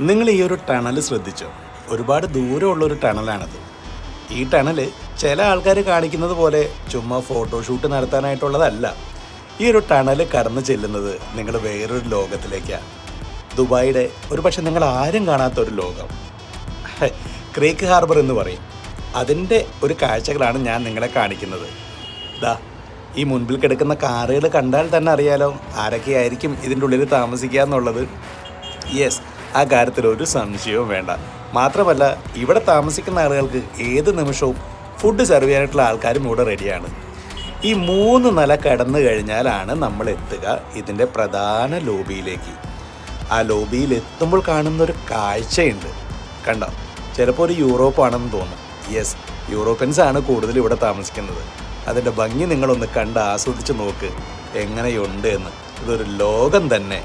നിങ്ങൾ ഈ ഒരു ടണൽ ശ്രദ്ധിച്ചോ? ഒരുപാട് ദൂരമുള്ളൊരു ടണലാണത്. ഈ ടണൽ ചില ആൾക്കാർ കാണിക്കുന്നത് പോലെ ചുമ്മാ ഫോട്ടോഷൂട്ട് നടത്താനായിട്ടുള്ളതല്ല. ഈ ഒരു ടണൽ കടന്നു ചെല്ലുന്നത് നിങ്ങൾ വേറൊരു ലോകത്തിലേക്കാണ്. ദുബായിയുടെ ഒരു പക്ഷെ നിങ്ങൾ ആരും കാണാത്തൊരു ലോകം, ക്രീക്ക് ഹാർബർ എന്ന് പറയും. അതിൻ്റെ ഒരു കാഴ്ചകളാണ് ഞാൻ നിങ്ങളെ കാണിക്കുന്നത്. ദാ ഈ മുൻപിൽ കിടക്കുന്ന കാറുകൾ കണ്ടാൽ തന്നെ അറിയാലോ ആരൊക്കെയായിരിക്കും ഇതിൻ്റെ ഉള്ളിൽ താമസിക്കുക എന്നുള്ളത്. യെസ്, ആ കാര്യത്തിൽ ഒരു സംശയവും വേണ്ട. മാത്രമല്ല ഇവിടെ താമസിക്കുന്ന ആളുകൾക്ക് ഏത് നിമിഷവും ഫുഡ് സെർവ് ചെയ്യാനായിട്ടുള്ള ആൾക്കാരും ഇവിടെ റെഡിയാണ്. ഈ 3 നില കടന്നു കഴിഞ്ഞാലാണ് നമ്മൾ എത്തുക ഇതിൻ്റെ പ്രധാന ലോബിയിലേക്ക്. ആ ലോബിയിൽ എത്തുമ്പോൾ കാണുന്നൊരു കാഴ്ചയുണ്ട്, കണ്ടോ? ചിലപ്പോൾ ഒരു യൂറോപ്പാണെന്ന് തോന്നും. യെസ്, യൂറോപ്യൻസ് ആണ് കൂടുതൽ ഇവിടെ താമസിക്കുന്നത്. അതിൻ്റെ ഭംഗി നിങ്ങളൊന്ന് കണ്ട് ആസ്വദിച്ച് നോക്ക് എങ്ങനെയുണ്ട് എന്ന്. ഇതൊരു ലോകം തന്നെ.